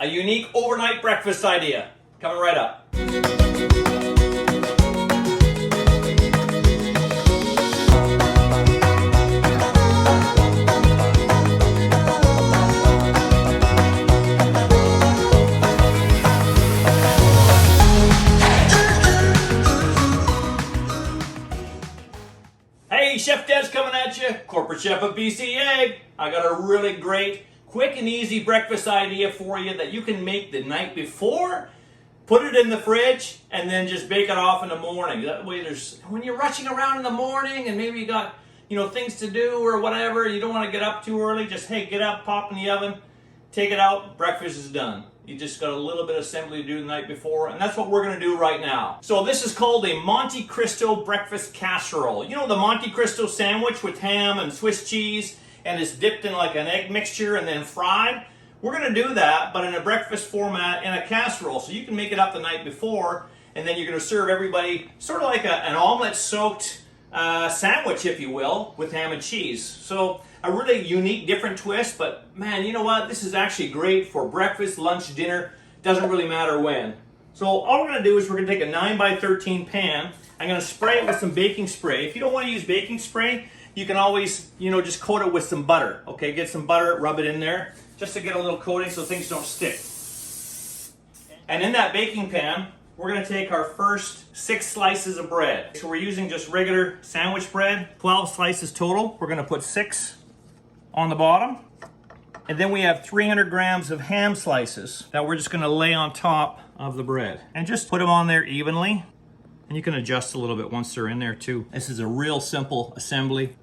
a unique overnight breakfast idea. Coming right up. Hey, Chef Dez coming at you, corporate chef of BC Egg. I got a really great, quick and easy breakfast idea for you that you can make the night before, put it in the fridge, and then just bake it off in the morning. That way when you're rushing around in the morning and maybe you got, things to do or whatever, you don't want to get up too early, just, hey, get up, pop in the oven, take it out, breakfast is done. You just got a little bit of assembly to do the night before, and that's what we're going to do right now. So this is called a Monte Cristo breakfast casserole. You know the Monte Cristo sandwich with ham and Swiss cheese, and it's dipped in like an egg mixture and then fried? We're going to do that, but in a breakfast format in a casserole. So you can make it up the night before, and then you're going to serve everybody sort of like an omelet-soaked sandwich, if you will, with ham and cheese. So a really unique, different twist, but man, you know what? This is actually great for breakfast, lunch, dinner. Doesn't really matter when. So all we're going to do is we're going to take a 9x13 pan. I'm going to spray it with some baking spray. If you don't want to use baking spray, you can always, just coat it with some butter. Okay, get some butter, rub it in there, just to get a little coating so things don't stick. And in that baking pan, we're going to take our first 6 slices of bread. So we're using just regular sandwich bread, 12 slices total. We're going to put 6 on the bottom. And then we have 300 grams of ham slices that we're just going to lay on top of the bread. And just put them on there evenly. And you can adjust a little bit once they're in there too. This is a real simple assembly.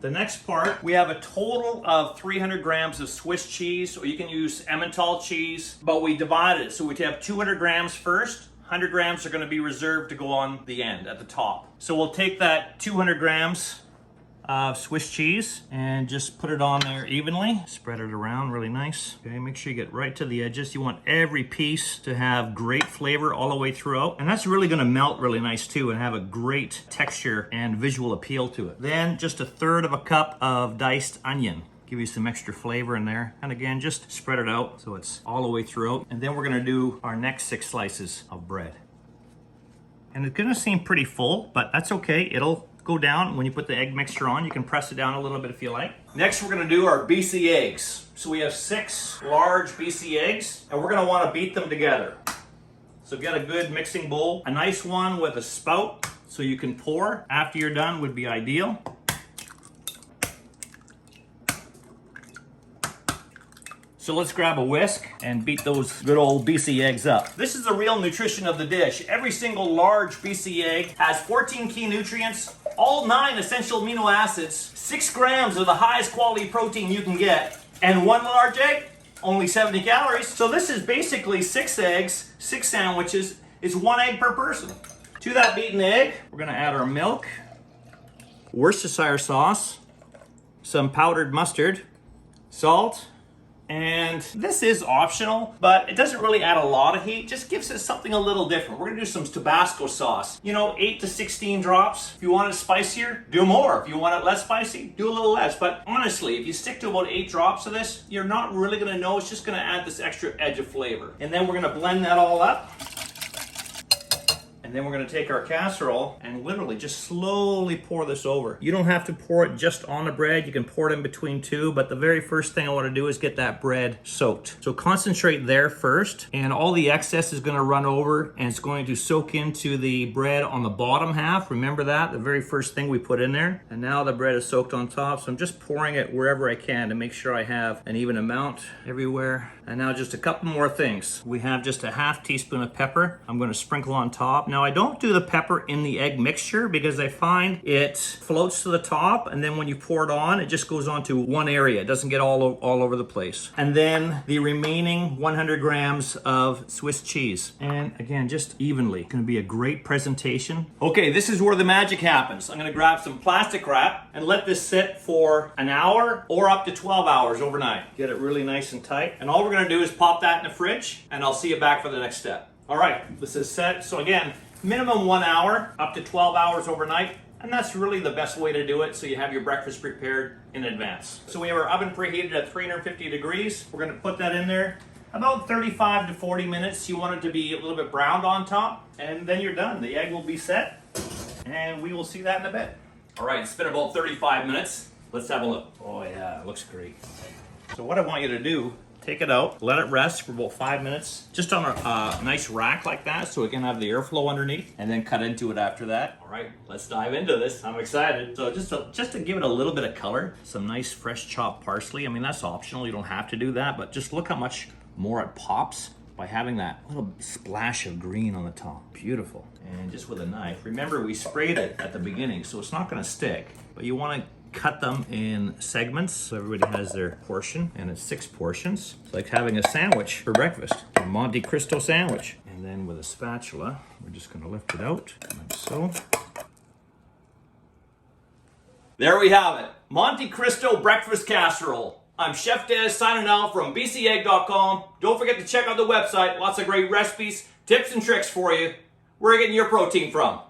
The next part, we have a total of 300 grams of Swiss cheese, or you can use Emmental cheese, but we divided it. So we have 200 grams first, 100 grams are going to be reserved to go on the end, at the top. So we'll take that 200 grams of Swiss cheese and just put it on there evenly. Spread it around really nice. Okay, make sure you get right to the edges. You want every piece to have great flavor all the way throughout. And that's really gonna melt really nice too and have a great texture and visual appeal to it. Then just 1/3 of a cup of diced onion. Give you some extra flavor in there. And again, just spread it out so it's all the way throughout. And then we're gonna do our next 6 slices of bread. And it's gonna seem pretty full, but that's okay. It'll go down when you put the egg mixture on. You can press it down a little bit if you like. Next, we're gonna do our BC eggs. So we have 6 large BC eggs, and we're gonna wanna beat them together. So get a good mixing bowl. A nice one with a spout so you can pour after you're done would be ideal. So let's grab a whisk and beat those good old BC eggs up. This is the real nutrition of the dish. Every single large BC egg has 14 key nutrients, all 9 essential amino acids, 6 grams of the highest quality protein you can get, and 1 large egg, only 70 calories. So this is basically 6 eggs, 6 sandwiches. It's 1 egg per person. To that beaten egg, we're gonna add our milk, Worcestershire sauce, some powdered mustard, salt, and this is optional, but it doesn't really add a lot of heat, just gives it something a little different. We're gonna do some Tabasco sauce. 8 to 16 drops. If you want it spicier, do more. If you want it less spicy, do a little less. But honestly, if you stick to about 8 drops of this, you're not really gonna know. It's just gonna add this extra edge of flavor. And then we're gonna blend that all up. And then we're gonna take our casserole and literally just slowly pour this over. You don't have to pour it just on the bread. You can pour it in between two, but the very first thing I wanna do is get that bread soaked. So concentrate there first, and all the excess is gonna run over and it's going to soak into the bread on the bottom half. Remember that, the very first thing we put in there. And now the bread is soaked on top, so I'm just pouring it wherever I can to make sure I have an even amount everywhere. And now just a couple more things. We have just a half teaspoon of pepper. I'm gonna sprinkle on top. Now I don't do the pepper in the egg mixture because I find it floats to the top, and then when you pour it on, it just goes onto one area. It doesn't get all over the place. And then the remaining 100 grams of Swiss cheese. And again, just evenly. It's gonna be a great presentation. Okay, this is where the magic happens. I'm gonna grab some plastic wrap and let this sit for an hour or up to 12 hours overnight. Get it really nice and tight. And all we're gonna do is pop that in the fridge, and I'll see you back for the next step. All right, this is set. So again, minimum 1 hour, up to 12 hours overnight. And that's really the best way to do it, so you have your breakfast prepared in advance. So we have our oven preheated at 350 degrees. We're gonna put that in there about 35 to 40 minutes. You want it to be a little bit browned on top, and then you're done. The egg will be set, and we will see that in a bit. All right, it's been about 35 minutes. Let's have a look. Oh yeah, it looks great. So what I want you to do, take it out, let it rest for about 5 minutes, just on a nice rack like that so it can have the airflow underneath, and then cut into it after that. All right, let's dive into this. I'm excited. So just to give it a little bit of color, some nice fresh chopped parsley. I mean, that's optional. You don't have to do that, but just look how much more it pops by having that little splash of green on the top. Beautiful. And just with a knife, remember we sprayed it at the beginning, so it's not gonna stick, but you wanna cut them in segments so everybody has their portion, and it's 6 portions. It's like having a sandwich for breakfast, a Monte Cristo sandwich. And then with a spatula, we're just gonna lift it out, like so. There we have it, Monte Cristo breakfast casserole. I'm Chef Dez signing out from bcegg.com. Don't forget to check out the website, lots of great recipes, tips and tricks for you. Where are you getting your protein from?